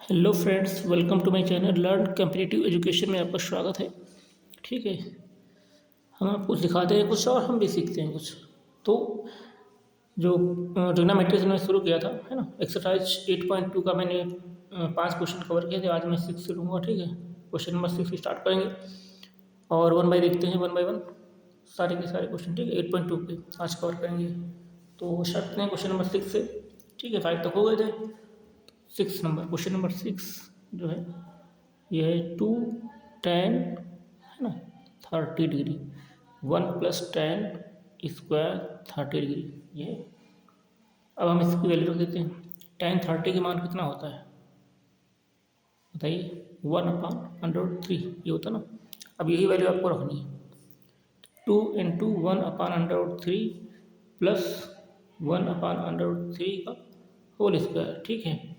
Hello friends, welcome to my channel learn competitive education में आपका स्वागत है। ठीक है, हम आपको सिखाते हैं कुछ और हम भी सीखते हैं कुछ। तो जो ट्रिग्नोमेट्री से मैंने शुरू किया था, है ना, एक्सरसाइज 8.2 का मैंने 5 क्वेश्चन कवर किए थे। आज मैं 6 से लूँगा। ठीक है, क्वेश्चन नंबर 6 स्टार्ट करेंगे और वन बाई देखते हैं, वन बाई वन सारे के सारे क्वेश्चन। ठीक है, 8.2 पे आज कवर करेंगे। तो स्टार्ट करते हैं क्वेश्चन नंबर 6 से। ठीक है, 5 तक हो गए थे। 6 नंबर, क्वेश्चन नंबर 6 जो है ये है 2 tan, है ना, 30 डिग्री, 1 + tan स्क्वायर 30 डिग्री। ये अब हम इसकी वैल्यू रख देते हैं। tan 30 की मान कितना होता है बताइए? 1/√3 ये होता ना। अब यही वैल्यू आपको रखनी है। 2 × 1/√3 प्लस 1/√3 का होल स्क्वायर। ठीक है,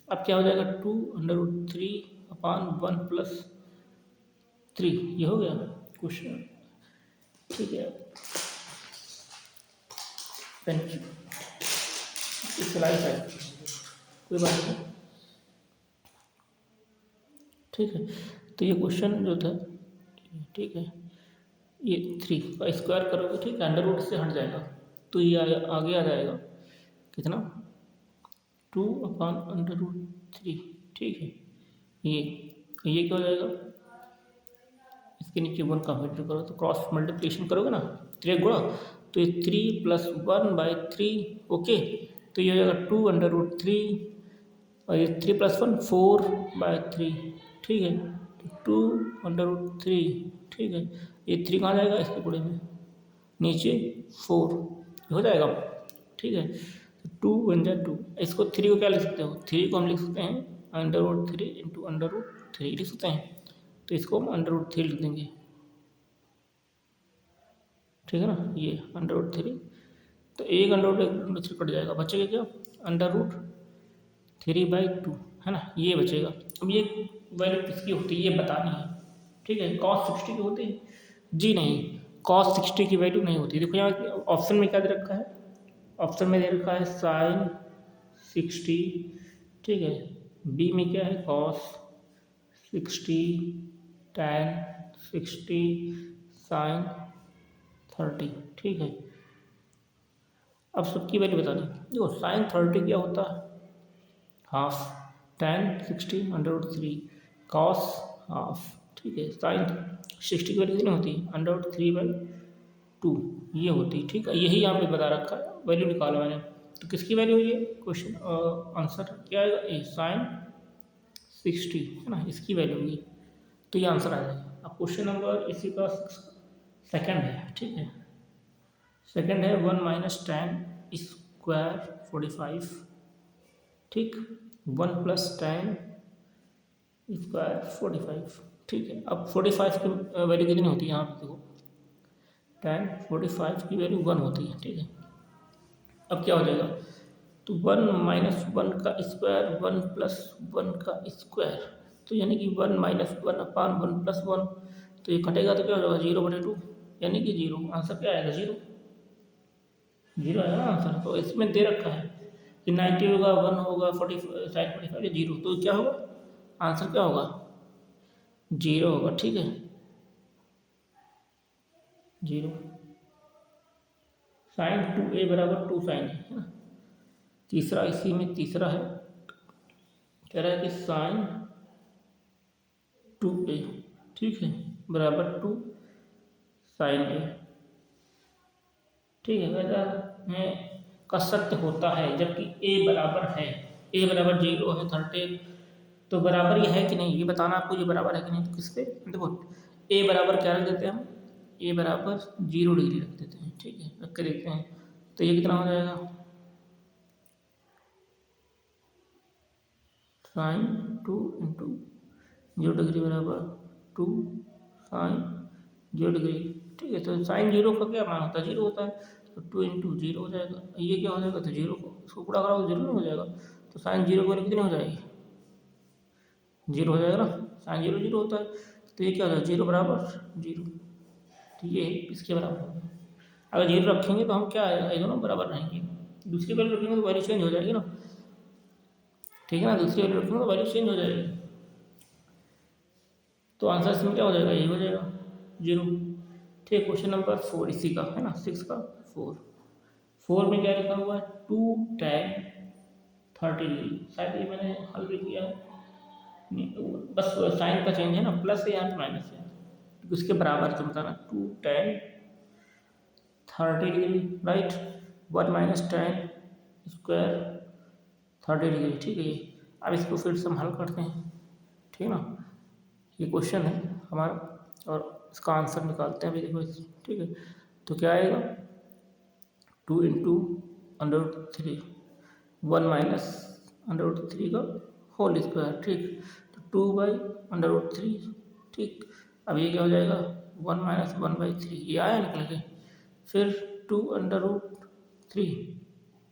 अब क्या हो जाएगा? 2√3/1 + 3, ये हो गया क्वेश्चन। ठीक है, पेंसिल सिलाई है, कोई बात नहीं। ठीक है, तो ये क्वेश्चन जो था, ठीक है, ये 3 का स्क्वायर करोगे, ठीक है, अंडर रूट से हट जाएगा तो ये आगे आ जाएगा कितना? 2/√3। ठीक है, ये क्या हो जाएगा? इसके नीचे 1 का मल्टीप्लाई करो तो क्रॉस मल्टीप्लिकेशन करोगे ना, 3 गुणा, तो ये 3 + 1/3। ओके, तो ये हो जाएगा 2√3 और ये 3 + 1 4/3। ठीक है, तो 2√3। ठीक है, ये 3 कहाँ जाएगा? इसके गुणे में, नीचे 4 हो जाएगा। ठीक है, तो 2 × 2, इसको 3 को क्या लिख सकते हो? 3 को हम लिख सकते हैं √3 × √3 लिख सकते हैं। तो इसको हम √3 लिख देंगे। ठीक है ना, ये √3, तो एक √3 कट जाएगा, बचेगा क्या? √3/2, है ना, ये बचेगा। अब ये वैल्यू किसकी होती है ये बतानी है। ठीक है, cos 60 की होती है? जी नहीं, cos 60 की वैल्यू नहीं होती। देखो यहाँ ऑप्शन में क्या दे रखा है? ऑप्शन में दे रखा है sin 60। ठीक है, बी में क्या है? cos 60, tan 60, sin 30। ठीक है, अब सबकी वैल्यू बता दें। देखो sin 30 क्या होता है? Half, tan 60 √3, cos half. ठीक है, sin 60 की वैल्यू कितनी होती है? √3/2 ये होती है। ठीक है, यही यहाँ पे बता रखा है, वैल्यू निकालो मैंने। तो किसकी वैल्यू हुई है? क्वेश्चन आंसर क्या आएगा? ए sin 60, है ना, इसकी वैल्यू हुई, तो ये आंसर आ जाएगा। अब क्वेश्चन नंबर इसी का सेकंड है। ठीक है, सेकंड है 1 - tan स्क्वायर 45। ठीक, 1 + tan स्क्वायर 45। ठीक है, अब 45 की वैल्यू कितनी होती है? यहाँ पे देखो, tan 45 की वैल्यू 1 होती है। ठीक है, अब क्या हो जाएगा? तो 1 - 1 का स्क्वायर, 1 + 1 का स्क्वायर, तो यानी कि 1 - 1/1 + 1, तो ये कटेगा तो क्या हो जाएगा? 0/2, यानी कि 0। आंसर क्या आएगा? 0। 0 आएगा ना आंसर। तो इसमें दे रखा है कि 90 होगा, 1 होगा, 40 साइन 45 या 0, तो क्या होगा? आंसर क्या होगा? 0 होगा। ठीक है, 0। साइन 2a = 2 साइन है ना। तीसरा, इसी में तीसरा है, कह रहा है कि साइन 2a, ठीक है, बराबर 2 साइन a। ठीक है, वैसा में का सत्य होता है, जबकि a बराबर है, a बराबर 0 है 30, तो बराबर ये है कि नहीं ये बताना आपको, ये बराबर है कि नहीं। तो किस पे? देखो, a बराबर क्या रख देते हैं हम? a बराबर 0 डिग्री रख देते हैं। ठीक है, रख के देखते हैं तो ये कितना हो जाएगा? साइन 2 × 0 डिग्री बराबर 2 साइन 0 डिग्री। ठीक है, तो साइन 0 का क्या मान होता है? 0 होता है, तो 2 × 0 हो जाएगा। ये क्या हो जाएगा? तो 0 को इसको पूरा करोगे तो 0 नहीं हो जाएगा, तो साइन 0 की वैल्यू कितनी हो जाएगी? 0 हो जाएगा ना, साइन 0 0 होता है, तो ये क्या हो जाएगा? 0 बराबर 0, तो ये इसके बराबर होगा। अगर 0 रखेंगे तो हम क्या आएगा? ये दोनों बराबर रहेंगे। दूसरी वैल्यू रखेंगे तो वैल्यू चेंज हो जाएगी ना। ठीक है ना, दूसरी वैल्यू रखूँगा तो वैल्यू चेंज हो जाएगी। तो आंसर इसमें क्या हो जाएगा, ये हो जाएगा 0। ठीक है, क्वेश्चन नंबर 4 इसी का है ना, 6 का 4। 4 में क्या लिखा हुआ है, 2 tan 30 डिग्री। शायद ये मैंने हल भी किया है, नहीं बस साइन का चेंज है ना, प्लस है यहाँ पे माइनस है, तो उसके बराबर से बताना 2 tan 30 degree right, 1 minus tan square 30 degree. ठीक है, ये अब इसको फिर से हम हल करते हैं, ठीक है ना। ये क्वेश्चन है हमारा और इसका आंसर निकालते हैं अभी, देखो ठीक है। तो क्या आएगा, 2 इंटू √3, 1 माइनस √3 का होल स्क्वायर। ठीक, तो 2/√3। ठीक, अब ये क्या हो जाएगा, 1 माइनस 1/3, ये आया निकल के, फिर 2√3।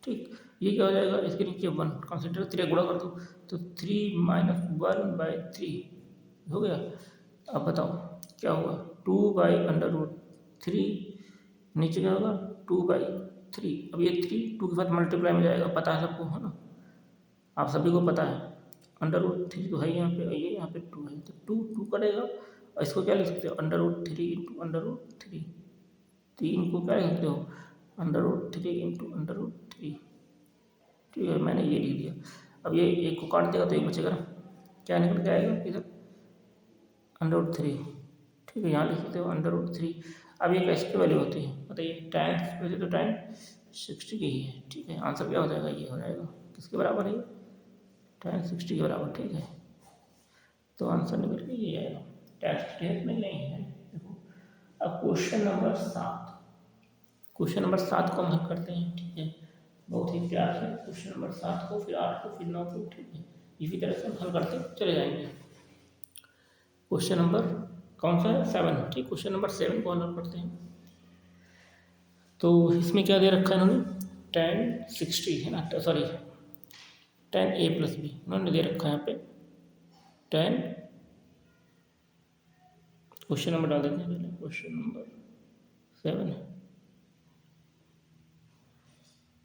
ठीक, ये क्या हो जाएगा, इसके नीचे 1 कंसिडर 3 गुणा कर दो, तो 3 माइनस 1/3 हो गया। अब बताओ क्या होगा, 2/√3 नीचे क्या होगा 2/3। अब ये 3 2 के साथ मल्टीप्लाई में जाएगा, पता है सबको है ना, आप सभी को पता है। √3 तो है यहाँ पे, ये यहाँ पे 2 है, तो 2 2 कटेगा और इसको क्या लिख सकते हो, √3 इंटू √3। 3 को क्या लिख सकते हो, √3 इंटू √3। ठीक है, मैंने ये लिख दिया। अब ये एक को काट देगा तो एक बचेगा ना, क्या निकल के आएगा इधर, √3। ठीक है, यहाँ लिख सकते हो √3। अब ये कैसे की वैल्यू होती है बताइए, tan, वैसे तो tan 60 की ही है। ठीक है, आंसर क्या हो जाएगा, ये हो जाएगा, किसके बराबर है, tan 60 के बराबर। ठीक है, तो आंसर निकल के ये आएगा, tan 60 में नहीं है। देखो अब क्वेश्चन नंबर 7, क्वेश्चन नंबर 7 को हम हल करते हैं। ठीक है, बहुत ही प्यार से क्वेश्चन नंबर 7 को, फिर 8 को, फिर 9 को। ठीक है, इसी तरह से हम हल करते चले जाएंगे। क्वेश्चन नंबर कौन सा है, 7। ठीक, क्वेश्चन नंबर 7 को हल करते हैं। तो इसमें क्या दे रखा है इन्होंने, tan 60 है ना, sorry tan a plus b इन्होंने दे रखा है यहाँ पे, tan, क्वेश्चन नंबर डाल देते हैं पहले, क्वेश्चन नंबर 7 है।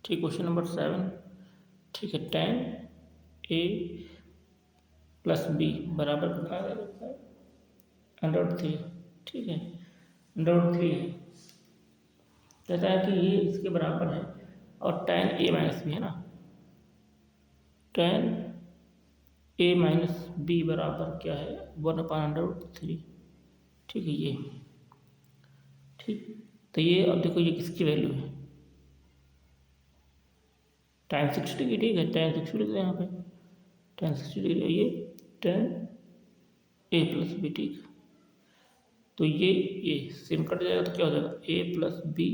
ठीक, क्वेश्चन नंबर 7। ठीक है, tan a प्लस बी बराबर कितना दे रखा है, √3। ठीक है, √3 है, कहता है कि ये इसके बराबर है, और tan a माइनस बी है ना, tan a माइनस बी बराबर क्या है, 1/√3। ठीक है, ये ठीक, तो ये अब देखो ये किसकी वैल्यू है, tan 60 की। ठीक है, tan 60 लिखते हैं यहाँ पे, tan 60 डिग्री, ये tan a प्लस बी। ठीक, तो ये सेम कट जाएगा, तो क्या हो जाएगा, a प्लस बी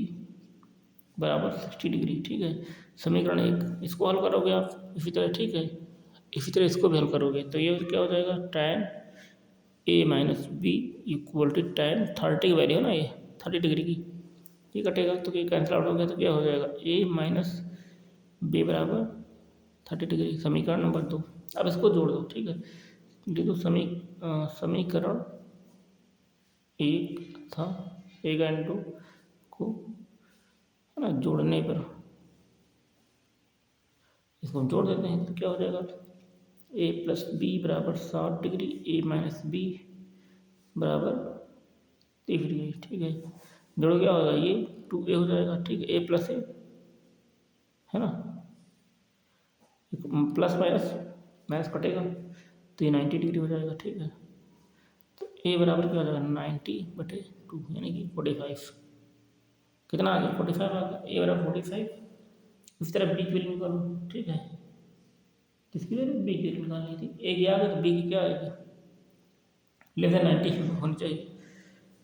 बराबर 60 डिग्री। ठीक है, समीकरण 1, इसको हल करोगे आप इसी तरह। ठीक है, इसी तरह इसको भी हल करोगे, तो ये क्या हो जाएगा, tan a minus b equal to tan 30 की वैल्यू है ना, ये 30 डिग्री की, ये कटेगा तो ये कैंसिल आउट हो गया, तो क्या हो जाएगा, a माइनस बी बराबर 30 डिग्री। समीकरण नंबर 2, अब इसको जोड़ दो। ठीक है, देखो समीकरण 1 था, 1 एंड 2 को है ना जोड़ने पर, इसको हम जोड़ देते हैं, तो क्या हो जाएगा, a प्लस बी बराबर 60 डिग्री, a माइनस बी बराबर 30 डिग्री। ठीक है, जोड़ो क्या होगा, ये 2a हो जाएगा। ठीक है, a प्लस ए है ना, प्लस माइनस माइनस कटेगा, तो ये 90 डिग्री हो जाएगा। ठीक है, तो a बराबर क्या हो जाएगा, 90/2 यानी कि 45। कितना आ गया, 45 आ गया, a बराबर 45। इस तरह b की वैल्यू निकालो। ठीक है, किसकी वैल्यू, b की वैल्यू निकालनी थी, a की आ गई तो b की क्या आएगी, लेस देन 90 होनी चाहिए।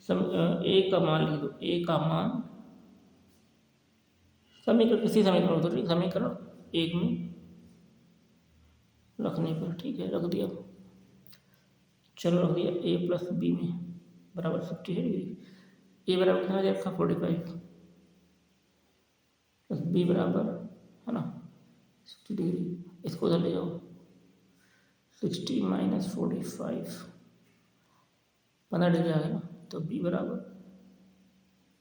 a का मान लिख दो, a का मान समीकरण, किसी समीकरण तो ठीक, समीकरण 1 में रखने पर। ठीक है, रख दिया, चलो रख दिया, a प्लस बी में बराबर 60 डिग्री, a बराबर कितना दे रखा 45 प्लस बी बराबर है ना 60 डिग्री, इसको उधर ले जाओ, 60 माइनस 45 15 डिग्री आ गया ना, तो बी बराबर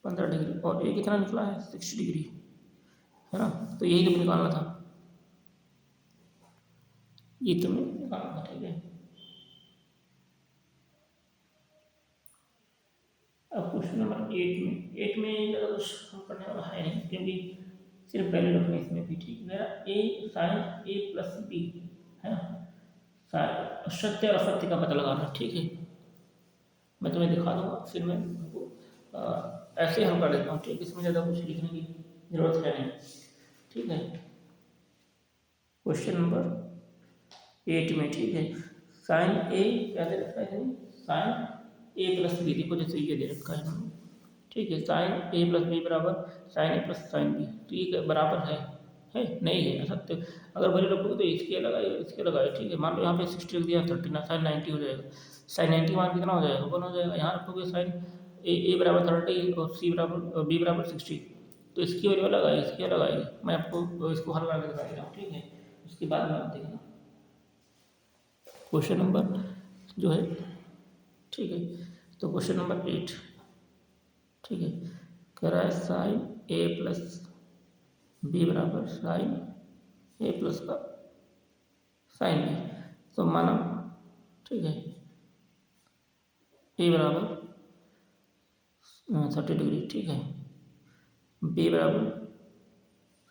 15 डिग्री, और ए कितना निकला है 60 डिग्री है ना, तो यही तो निकालना था। ये तुम्हें निकालना, ठीक है। अब क्वेश्चन नंबर 8 में ज़्यादा कुछ हम करने वाला है नहीं, क्योंकि सिर्फ वैल्यू रखना है इसमें भी, ठीक है। मेरा ए साइन ए प्लस बी है ना, सत्य और असत्य का पता लगाना, ठीक है। मैं तुम्हें दिखा दूंगा, फिर मैं तुमको ऐसे हल कर देता हूँ, ठीक है। इसमें ज़्यादा कुछ लिखने की जरूरत है नहीं, ठीक है। क्वेश्चन नंबर 8 में, ठीक है, साइन ए क्या दे रखा है, साइन ए प्लस बी, देखो जैसे ये दे रखा है, ठीक है। साइन ए प्लस बी बराबर साइन ए प्लस साइन बी, तो ये बराबर है नहीं है, असत्य। अगर वैल्यू रखोगे तो इसके लगाए इसके लगाए, ठीक है। मान लो यहाँ पे 60 रख दिया, 30 ना साइन 90 हो जाएगा। साइन 90 मान कितना हो जाएगा, 1 हो जाएगा। यहाँ रखोगे साइन ए बराबर 30 और सी बराबर बी बराबर 60, तो इसकी वैल्यू अलग आएगी, इसकी अलग आएगी। मैं आपको इसको हल करके दिखा रहा हूँ, ठीक है। उसके बाद में आप देखना क्वेश्चन नंबर जो है, ठीक है। तो क्वेश्चन नंबर 8, ठीक है, कह रहा है साइन ए प्लस बी बराबर साइन ए प्लस का साइन बी। तो माना, ठीक है, ए बराबर 30 डिग्री, ठीक है, बी बराबर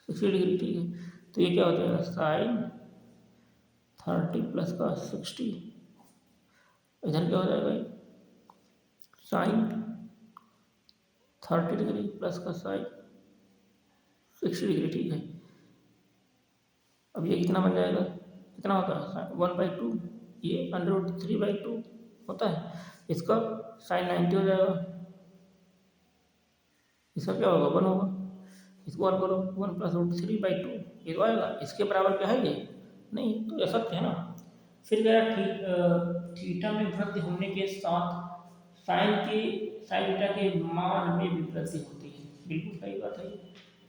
60 डिग्री, ठीक है। तो ये क्या हो जाएगा, साइन 30 प्लस का 60, इधर क्या हो जाएगा, साइन 30 डिग्री प्लस का साइन 60 डिग्री, ठीक है। अब ये कितना बन जाएगा, कितना होता है 1/2, ये √3/2 होता है। इसका साइन 90 हो जाएगा, इसका क्या होगा 1 होगा। इसको और करो, 1 + √3/2 ये तो आएगा। इसके बराबर क्या है ये नहीं, तो ये सत्य है ना। फिर क्या थीटा में वृद्धि होने के साथ साइन थीटा के मान में भी वृद्धि होती है, बिल्कुल सही बात है,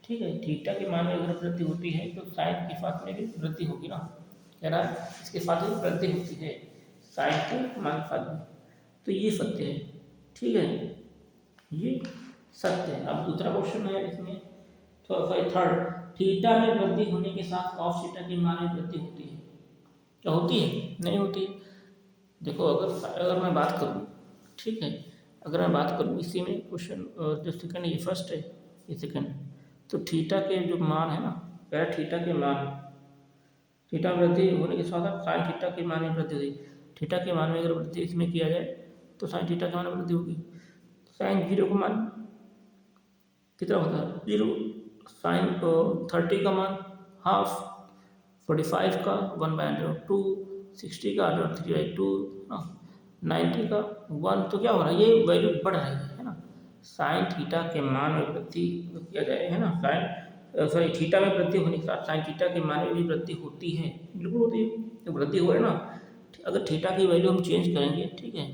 ठीक है। थीटा के मान में अगर वृद्धि होती है तो साइन के साथ में भी वृद्धि होगी ना, कह रहा है इसके साथ में वृद्धि होती है साइन के मान के साथ में, तो ये सत्य है, ठीक है, ये सत्य है। अब दूसरा क्वेश्चन है इसमें, तो सॉरी थर्ड, थीटा में वृद्धि होने के साथ कॉस थीटा के मान में वृद्धि होती है, क्या होती है, नहीं होती। देखो अगर मैं बात करूँ, ठीक है, अगर मैं बात करूँ इसी में क्वेश्चन जो सेकंड ये फर्स्ट है, ये सेकंड, तो थीटा के जो मान है ना, पहला थीटा के मान, थीटा वृद्धि होने के साथ साइन थीटा के मान में वृद्धि हुई। थीटा के मान में अगर वृद्धि इसमें किया जाए तो साइन थीटा के मान में वृद्धि होगी। साइन 0 का मान कितना होता है 0, साइन 30 का मान हाफ, 45 का 1/2, 60 का √3/2, 90 का 1, तो क्या हो रहा है, ये वैल्यू बढ़ रही है ना। साइन थीटा के मान में वृद्धि किया जाए, है ना, साइन सॉरी थीटा में वृद्धि होने के साथ साइन थीटा के मान में भी वृद्धि होती है, बिल्कुल होती है, तो वृद्धि हो रही है ना। अगर थीटा की वैल्यू हम चेंज करेंगे, ठीक है,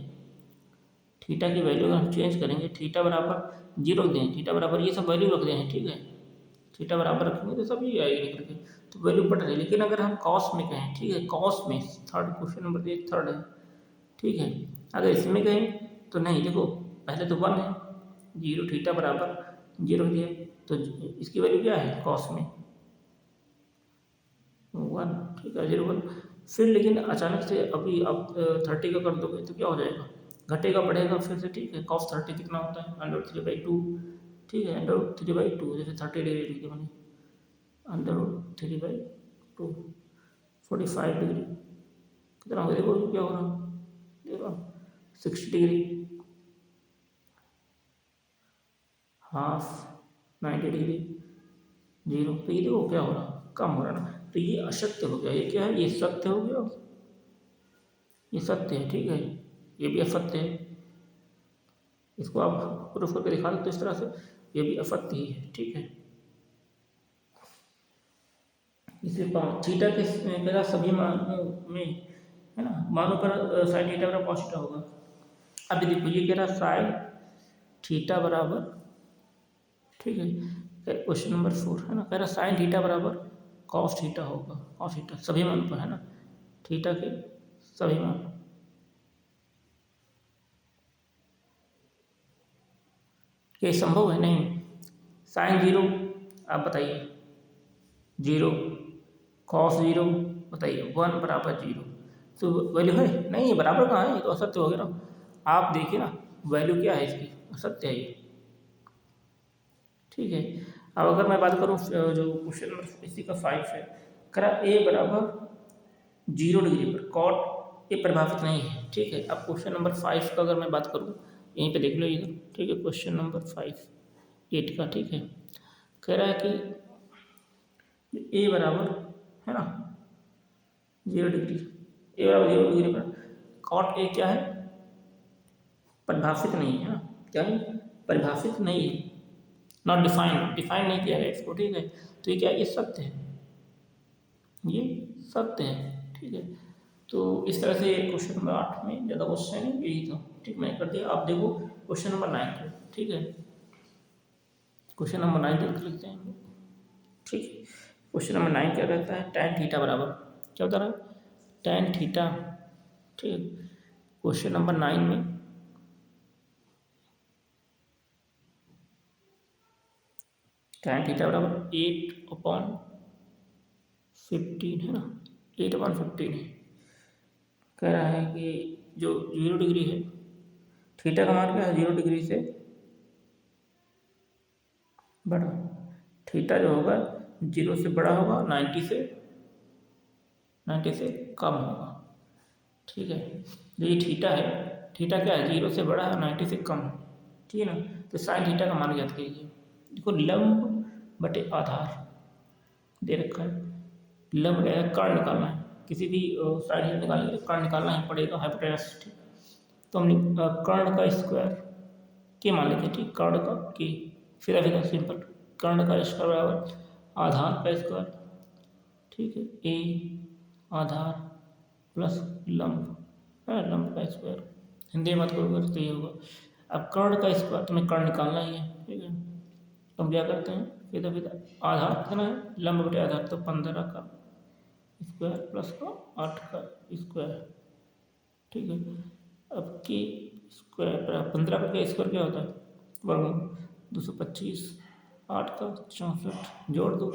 थीटा की वैल्यू अगर हम चेंज करेंगे, थीटा बराबर 0 रख दें, थीटा बराबर ये सब वैल्यू रख दें, ठीक है, थीटा बराबर रखेंगे तो सब ये आएगी निकल के, तो वैल्यू बढ़ रही है। लेकिन अगर हम कॉस में कहें, ठीक है, कॉस में थर्ड क्वेश्चन नंबर 1 थर्ड है, ठीक है, अगर इसमें कहें तो नहीं, देखो पहले तो 1 है, 0 थीटा बराबर 0 दिया, तो इसकी वैल्यू क्या है कॉस में 1, ठीक है 0 1। फिर लेकिन अचानक से अभी आप 30 का कर दोगे तो क्या हो जाएगा, घटेगा बढ़ेगा फिर से, ठीक है। cos 30 कितना होता है √3/2, ठीक है, √3/2 जैसे 30 डिग्री लिख दिया मैंने, √3/2 45 डिग्री कितना हो, देखो क्या हो रहा, देखो 60 डिग्री, हाफ 90 डिग्री, 0, तो ये देखो क्या हो रहा, कम हो रहा ना, तो ये असत्य हो गया। ये क्या है, ये सत्य हो गया, ये सत्य है, ठीक है, ये भी असत्य है। इसको आप प्रूफ करके दिखा सकते हो इस तरह से, ये भी असत्य ही है, ठीक है। इसलिए थीटा के मेरा सभी मानों में, है ना, मानों पर साइन थीटा बराबर cos थीटा होगा। अभी देखो ये कह रहा साइन थीटा बराबर, ठीक है, क्वेश्चन नंबर 4 है ना, कह रहा साइन थीटा बराबर cos थीटा होगा, cos थीटा सभी मान पर, है ना, थीटा के सभी मान, ये संभव है नहीं। साइन 0 आप बताइए 0, cos 0, बताइए 1 बराबर 0, तो वैल्यू है नहीं, बराबर कहाँ है, ये तो असत्य हो गया ना। आप देखिए ना वैल्यू क्या है इसकी, असत्य है ये। ठीक है, अब अगर मैं बात करूँ जो क्वेश्चन नंबर इसी का 5 है, करा ए बराबर 0 डिग्री पर कॉट ए प्रभावित नहीं है। ठीक है, अब क्वेश्चन नंबर 5 का अगर मैं बात करूँ, यहीं पे देख लो इधर। ठीक है, क्वेश्चन नंबर 5 8 का। ठीक है, कह रहा है कि ए बराबर है ना 0 डिग्री, ए बराबर 0 डिग्री पर कॉट ए क्या है, परिभाषित नहीं है ना, क्या है, परिभाषित नहीं है, नॉट डिफाइंड, डिफाइन नहीं किया गया इसको। ठीक है, तो ये क्या है, ये सत्य है, ये सत्य है। ठीक है, तो इस तरह से क्वेश्चन नंबर 8 में ज़्यादा क्वेश्चन है यही था। ठीक, मैंने कर दिया। आप देखो क्वेश्चन नंबर 9 को। ठीक है, क्वेश्चन नंबर 9 देख लेते हैं हम लोग। ठीक है, क्वेश्चन नंबर 9 क्या कहता है, tan थीटा बराबर क्या बता रहा है, tan थीटा। ठीक है, क्वेश्चन नंबर 9 में tan थीटा बराबर 8/15 है ना, 8/15 है। कह रहा है कि जो 0 डिग्री है, थीटा का मान क्या है, 0 डिग्री से बड़ा, थीटा जो होगा 0 से बड़ा होगा, 90 से कम होगा। ठीक है, जो ये थीटा है, थीटा क्या है, 0 से बड़ा है, 90 से कम है। ठीक है ना, तो साइन थीटा का मान ज्ञात कीजिए। देखो लंब बटे आधार दे रखा है, लंब क्या है, कर्ण निकालना है, किसी भी साइन थीटा निकालने के लिए कर्ण निकालना ही पड़ेगा, हाइपोटेनस। ठीक, तो हम कर्ण का स्क्वायर के मान लेते हैं। ठीक, कर्ण का के, फिर अभी सिंपल, कर्ण का स्क्वायर बराबर आधार का स्क्वायर। ठीक है, ए आधार प्लस लंब है, लंब का स्क्वायर, हिंदी में बात करोगे तो ये होगा। अब कर्ण का स्क्वायर तुम्हें कर्ण निकालना ही है। ठीक है, तो हम क्या करते हैं, फिर आधार कितना है, लंब बटे आधार, तो 15 का स्क्वायर प्लस का 8 का स्क्वायर। ठीक है, अब के स्क्वायर 15 का स्क्वायर क्या होता है, वर्गमूल 225, 8 का 64, जोड़ दो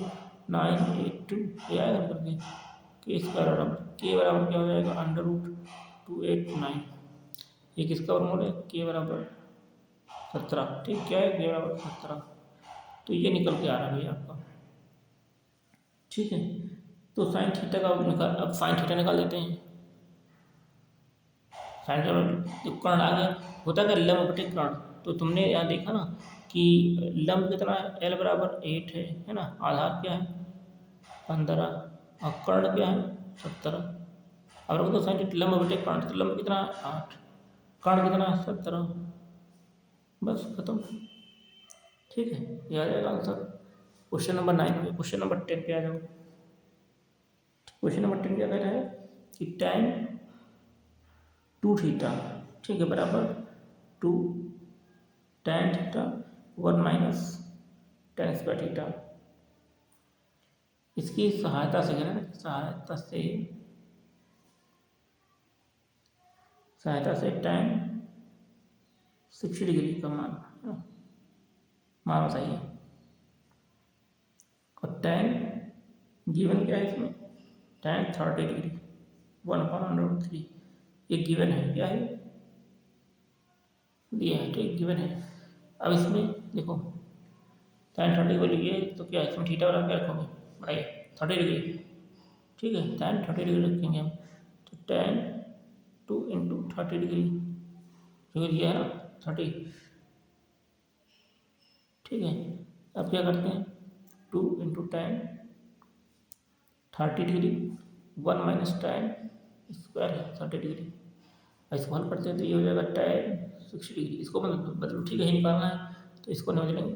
982, ये आएगा करके के स्क्वायर बराबर के बराबर क्या हो जाएगा, √289। ये किसका वर्गमूल है, के बराबर 17। ठीक, क्या है, के बराबर 17, तो ये निकल के आ रहा है भैया आपका। ठीक है, तो साइन थीटा का निकाल, अब साइन थीटा निकाल देते हैं। साइन थीटा तो कर्ण आ गया, होता क्या, लंब बटे कर्ण। तो तुमने यहाँ देखा ना कि लंब कितना है, एल बराबर 8 है ना, आधार क्या है 15, और कर्ण क्या है 17। अब रख दो साइन थीटा, लंब बटे कर्ण, तो लंब कितना है 8, कर्ण कितना है 17, बस खत्म। ठीक है, ये आ जाएगा आंसर। क्वेश्चन नंबर 9 में, क्वेश्चन नंबर 10 पे आ जाओ। क्वेश्चन नंबर 10 क्या कह रहा है कि tan 2 थीटा, ठीक है, बराबर 2 tan theta 1 minus tan square theta. इसकी सहायता से क्या है, सहायता से tan 60 डिग्री का मान है ना, मान बताइए। और tan गिवन क्या है इसमें, tan 30 डिग्री 1/√3, ये गिवन है, क्या है दिया है। ठीक, गिवन है। अब इसमें देखो tan 30 को लिए तो क्या है, इसमें थीटा बराबर क्या रखोगे, बताइए 30 डिग्री। ठीक है, tan 30 डिग्री रखेंगे हम, तो tan 2 × 30 डिग्री, जो दिया है ना 30। ठीक है, अब क्या करते हैं, 2 × tan 30 degree 1 minus tan square है 30 डिग्री। इसको हल करते हैं तो ये हो जाएगा tan 60 डिग्री, इसको बदलो। ठीक है, ही निकालना है तो इसको नहीं बदलेंगे,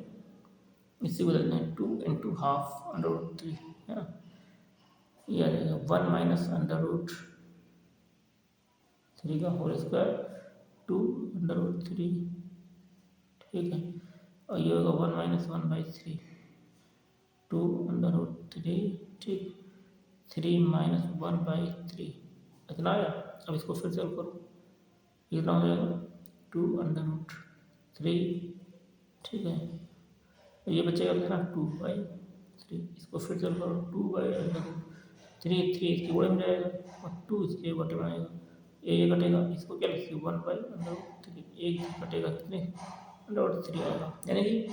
इससे बदलते हैं 2 × ½ √3 है ना, ये आ जाएगा 1 माइनस √3 का होल स्क्वायर 2 √3। ठीक है, और ये होगा 1 माइनस 1/3 2 √3। ठीक, 3 माइनस 1/3 इतना आया। अब इसको फिर सॉल्व करो, कितना हो जाएगा 2 √3। ठीक है, ये बचेगा कितना 2/3, इसको फिर सॉल्व करो 2/√3 3 3 इसके गोले में जाएगा और 2 इसके बटे में आएगा, ये कटेगा, इसको क्या लिखिए 1/√3, एक कटेगा कितने √3 आएगा, यानी कि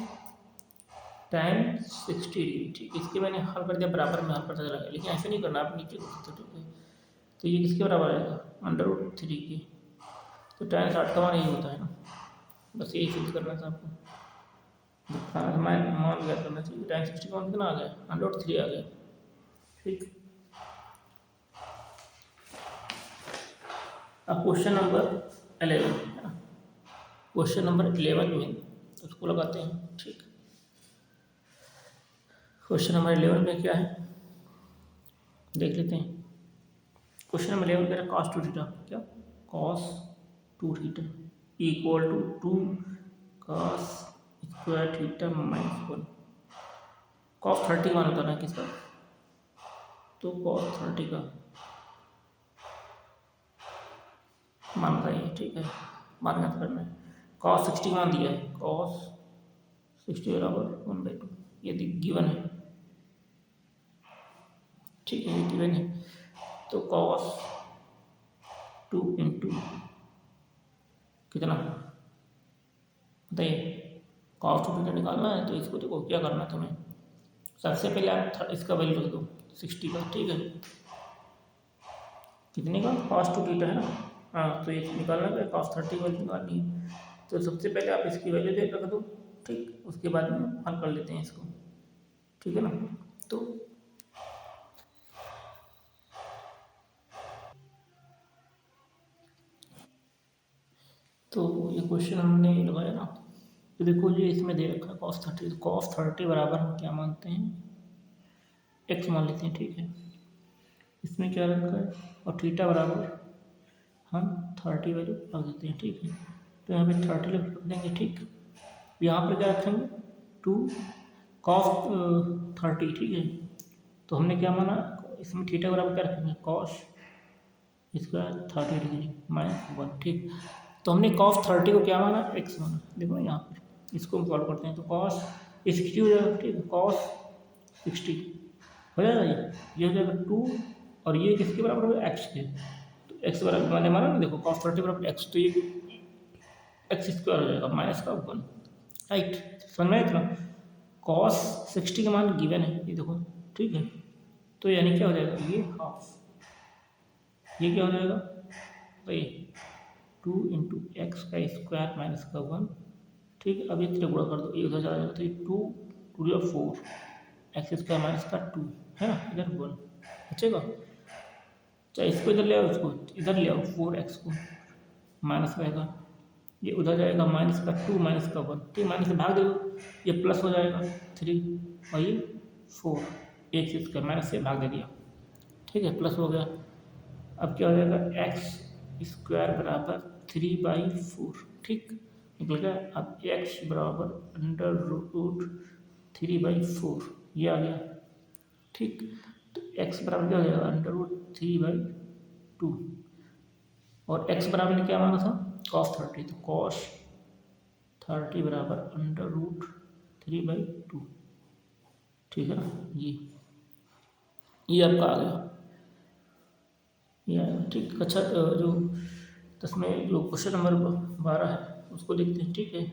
tan 60 डिग्री। ठीक, इसके मैंने हल कर दिया, बराबर में हल करता चला गया, लेकिन ऐसे नहीं करना, आप नीचे कर सकते हो। ठीक है, तो ये किसके बराबर आएगा √3 के, तो tan 60 का मान यही होता है ना, बस यही चीज़ करना था आपको, दिखाना मान ज्ञात करना चाहिए। tan 60 का मान कितना आ गया √3 आ गया। ठीक, अब क्वेश्चन नंबर 11 है ना, क्वेश्चन नंबर 11 जो है उसको लगाते हैं। ठीक, क्वेश्चन नंबर 11 में क्या है देख लेते हैं। क्वेश्चन नंबर 11 कह रहा है cos 2 थीटा, क्या cos 2 थीटा इक्वल टू 2 cos स्क्वायर थीटा -1। cos 30 मान होता है किसका, तो cos 30 का मान बताइए। ठीक है, मान ज्ञात करना है। cos 60 मान दिया है, cos 60 बराबर 1/2, ये गिवन है। ठीक है, ये गिवन है, तो cos 2 इंटू कितना बताइए, cos 2 थीटा निकालना है, तो इसको देखो क्या करना है तुम्हें, सबसे पहले आप इसका वैल्यू रख दो 60 का। ठीक है, कितने का cos 2 थीटा है ना, हाँ, तो ये निकालना है, cos 30 वैल्यू निकालनी है, तो सबसे पहले आप इसकी वैल्यू दे रख दो। ठीक, उसके बाद में हल कर लेते हैं इसको। ठीक है ना, तो ये क्वेश्चन हमने लगाया ना, तो देखो ये इसमें दे रखा है cos 30, तो cos 30 बराबर हम क्या मानते हैं, x मान लेते हैं। ठीक है, इसमें क्या रखा है, और थीटा बराबर हम 30 वैल्यू रख देते हैं। ठीक है, तो यहाँ पे 30 रख देंगे। ठीक, यहाँ पर क्या रखेंगे 2 cos 30। ठीक है, तो हमने क्या माना, इसमें थीटा बराबर क्या रखेंगे cos स्क्वायर 30 डिग्री -1। ठीक, तो हमने cos 30 को क्या माना, x माना। देखो यहाँ पर इसको हम सॉल्व करते हैं, तो cos 60 हो जाएगा। ठीक, cos 60 हो जाएगा, ये हो जाएगा 2, और ये किसके बराबर होगा x के, तो x बराबर मैंने माना ना, देखो cos 30 बराबर x, तो ये x स्क्वायर हो जाएगा -1। राइट, समझ में आया इतना, cos 60 का मान गिवन है ये देखो। ठीक है, तो यानी क्या हो जाएगा, ये हाफ, ये क्या हो जाएगा भाई 2 इंटू एक्स का स्क्वायर -1। ठीक, अब ये त्रिगुणा कर दो, ये उधर चला जाएगा, तो ये 2 2 4 एक्स स्क्वायर -2 है ना, इधर 1 बचेगा, चाहे इसको इधर ले आओ, इसको इधर ले आओ, 4x को माइनस रहेगा, ये उधर जाएगा -2 -1। ठीक, माइनस से भाग दो, ये प्लस हो जाएगा 3 और ये 4, एक्स स्क्वायर माइनस से भाग दे दिया। ठीक है, प्लस हो गया, अब क्या हो जाएगा एक्स स्क्वायर बराबर 3/4। ठीक, निकल गया, अब एक्स बराबर √3/4 ये आ गया। ठीक, तो एक्स बराबर क्या हो जाएगा √3/2, और एक्स बराबर ने क्या माना था cos 30, तो cos 30 बराबर √3/2। ठीक है ना, ये आपका आ गया, ये आएगा। ठीक, अच्छा, जो 10 में जो क्वेश्चन नंबर 12 है उसको देखते हैं। ठीक है,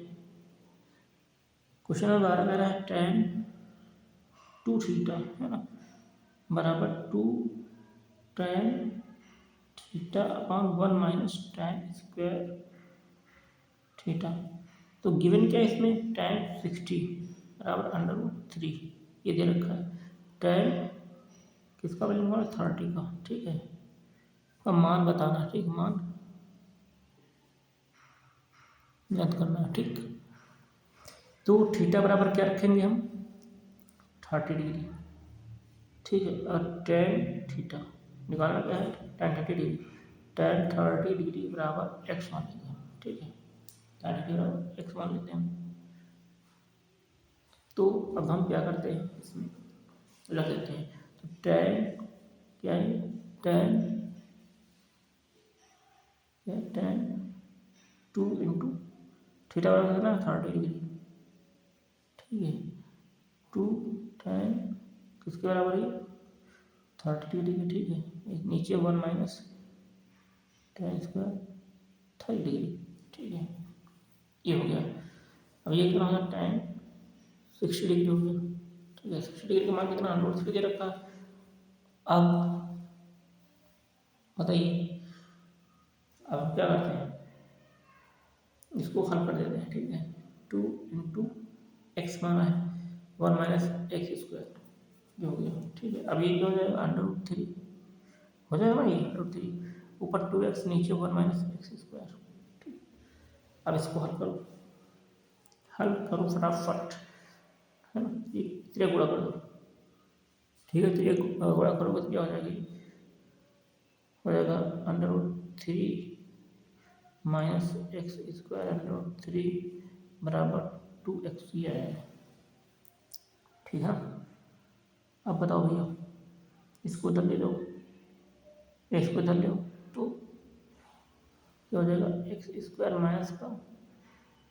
क्वेश्चन नंबर 12 कह रहा है tan 2 थीटा है ना बराबर 2 tan theta upon 1 minus tan square theta. तो गिवन क्या है इसमें, tan 60 बराबर √3 ये दे रखा है, tan किसका वैल्यू हुआ 30 का। ठीक है, अब मान बताना। ठीक, मान ज्ञात करना है। ठीक, तो थीटा बराबर क्या रखेंगे हम 30 डिग्री। ठीक है, और tan थीटा निकालना क्या है, tan 30 डिग्री, tan 30 डिग्री बराबर x मान लेंगे। ठीक है, tan 30 बराबर x मान लेते हैं। तो अब हम क्या करते हैं, इसमें रख देते हैं, तो tan क्या है, tan 2 इंटू थीटा बराबर कितना 30 डिग्री। ठीक है, 2 tan किसके बराबर है 30 डिग्री, ठीक है। नीचे 1 माइनस tan स्क्वायर 30 डिग्री, ठीक है। ये हो गया। अब ये कितना होगा, tan 60 डिग्री हो गया, ठीक है। 60 डिग्री का मान कितना, √3 दे रखा है। अब बताइए, अब क्या करते हैं, इसको हल कर देते हैं, ठीक है। 2 इंटू एक्स माना है, 1 माइनस एक्स स्क्वायर, ये हो गया, ठीक है। अब ये क्या हो जाएगा, √3 हो जाएगा ना, ये √3 ऊपर 2x नीचे 1 माइनस एक्स स्क्वायर, ठीक। अब इसको हल करो फटाफट, है ना। ये त्रिया गुणा कर दो, ठीक है। त्रिया गुणा करोगे तो क्या हो जाएगी, हो जाएगा √3 माइनस एक्स स्क्वायर √3 बराबर 2x, ये आएगा, ठीक है। अब बताओ भैया, इसको इधर ले लो, एक्स को इधर ले लो, तो क्या हो जाएगा, एक्स स्क्वायर माइनस का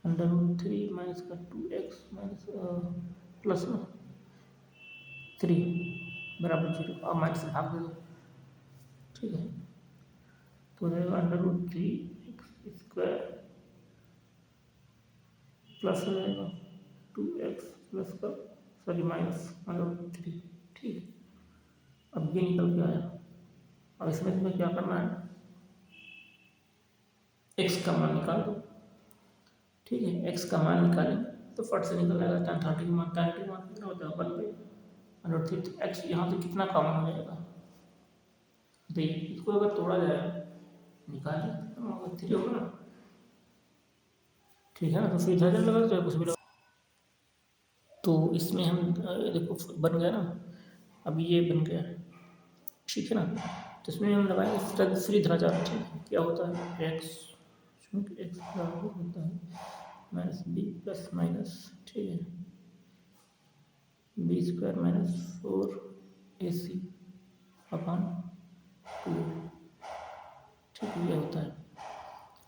√3 माइनस का 2x माइनस प्लस में 3 बराबर 0। अब माइनस से भाग दे दो, ठीक है। तो हो जाएगा √3 एक्स स्क्वायर प्लस हो जाएगा 2x प्लस का सॉरी माइनस √3, ठीक है। अब ये निकल के आया। अब इसमें तुम्हें क्या करना है, x का मान निकाल दो, ठीक है। x का मान निकालेंगे तो फट से निकल आएगा tan 30 का मान, tan का मान कितना होता है 1/√3। तो x यहाँ से कितना कॉमन हो जाएगा, देखिए इसको अगर तोड़ा जाए निकालिए, कितना होगा 3 होगा ना, ठीक है ना। तो फिर इधर लगा तो कुछ भी लगा, तो इसमें हम देखो बन गया ना, अब ये बन गया, ठीक है ना। तो इसमें हम लगाएंगे फ्री धरा जा रहा है, क्या होता है x, चूँकि x बराबर होता है माइनस बी प्लस माइनस, ठीक है, B square minus 4ac upon 2, ठीक है, ये होता है।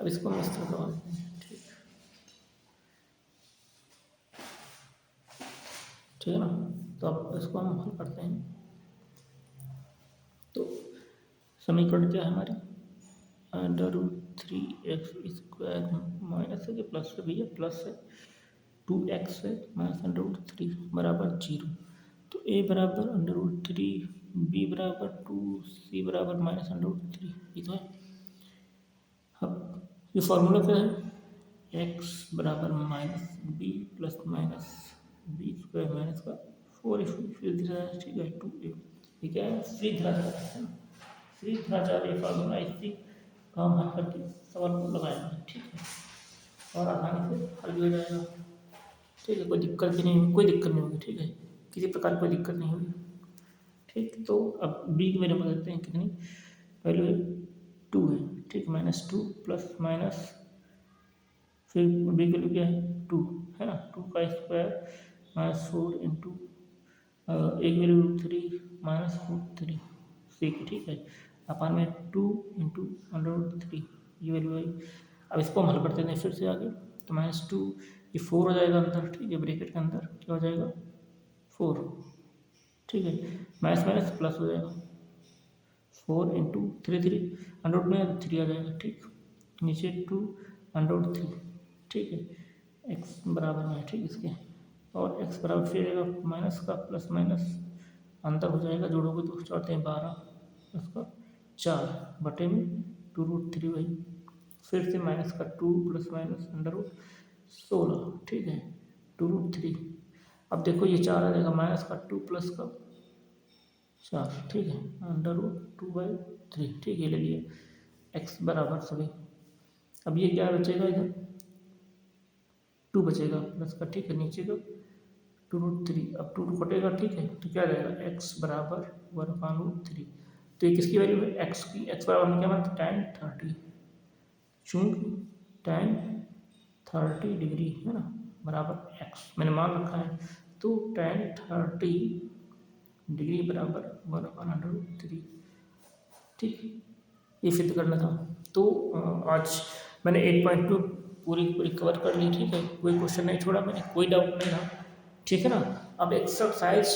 अब इसको हम इस तरह लगा देते हैं, ठीक है ना। तो अब इसको हम हल करते हैं, तो समीकरण क्या है हमारी, √3x स्क्वायर माइनस है कि प्लस है भैया, प्लस है 2x है माइनस √3 बराबर 0। तो a बराबर √3, b बराबर 2, c बराबर माइनस √3, ये तो है। अब ये फॉर्मूला क्या है, x बराबर minus b plus minus b square minus का 4, फिर धीरे ठीक है 2a, ये क्या है, फ्री धरा जा रहा है, फ्री धरा जा रही फॉर्मूला, इसी का हम हल करके सवाल को लगाएंगे, ठीक है। और आसानी से हल भी हो जाएगा, ठीक है। कोई दिक्कत भी नहीं होगी, कोई दिक्कत नहीं होगी, ठीक है, किसी प्रकार कोई दिक्कत नहीं होगी, ठीक। तो अब बी की वैल्यू बदलते हैं, कितनी वैल्यू है 2 है, ठीक, -2 प्लस माइनस, फिर बी की वैल्यू क्या है 2 है ना, 2 का स्क्वायर माइनस 4 इंटू एक वैल्यू √3 माइनस √3 सी की, ठीक है, अपान में 2 इंटू √3, ये वैल्यू आई। अब इसको हम हल करते हैं फिर से आगे, तो -2 ये 4 हो जाएगा अंदर, ठीक है, ब्रैकेट के अंदर क्या हो जाएगा 4, ठीक है, माइनस माइनस प्लस हो जाएगा 4 इंटू 3 अंडर में 3 आ जाएगा, ठीक, नीचे 2 √3, ठीक है, x बराबर में है, ठीक, इसके, और x बराबर फिर आएगा माइनस का प्लस माइनस अंदर हो जाएगा, जोड़ोगे तो 4 × 12 प्लस का 4 बटे में 2√3 वही, फिर से माइनस का 2 प्लस माइनस √16, ठीक है, 2√3। अब देखो ये 4 आ जाएगा, माइनस का 2 प्लस का 4, ठीक है, √2/3, ठीक है, ले लिया x बराबर सभी। अब ये क्या बचेगा, इधर 2 बचेगा प्लस का, ठीक है, नीचे का 2√3, अब 2 कटेगा, ठीक है, तो क्या जाएगा x बराबर 1/√3। तो ये किसकी वैल्यू है, x की, x बराबर क्या मतलब tan 30, चूँकि tan 30 डिग्री है ना बराबर x मैंने मान रखा है, तो tan 30 डिग्री बराबर 1/√3, ठीक, ये सिद्ध करना था। तो आज मैंने 8.2 पूरी कवर कर ली, ठीक है, कोई क्वेश्चन नहीं छोड़ा मैंने, कोई डाउट नहीं था, ठीक है ना। अब एक्सरसाइज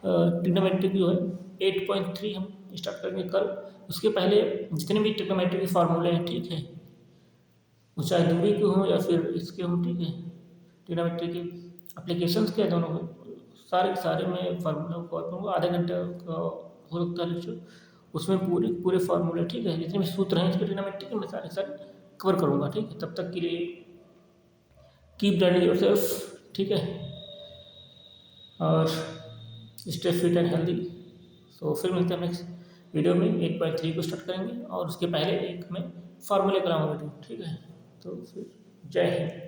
ट्रिग्नोमेट्री की जो है 8.3 हम स्टार्ट करेंगे कल। उसके पहले जितने भी ट्रिग्नोमेट्री के फार्मूले हैं, ठीक है, वो चाहे दूरी के हों या फिर इसके हों, ठीक है, ट्रिग्नोमेट्री के एप्लीकेशंस के दोनों हो, सारे के सारे मैं फार्मूला कवर करूँगा। आधे घंटे का हो सकता है लेक्चर, उसमें पूरे पूरे फार्मूले, ठीक है, जितने भी सूत्र हैं इसके ट्रिग्नोमेट्री के मैं सारे सारे कवर करूँगा, ठीक है। तब तक के लिए कीप लर्निंग योरसेल्फ, ठीक है, और स्टे फिट एंड हेल्दी। सो फिर मिलते हैं नेक्स्ट वीडियो में। 8.3 को स्टार्ट करेंगे और उसके पहले एक में फार्मूले कराऊंगा वीडियो, ठीक है। तो फिर जय हिंद।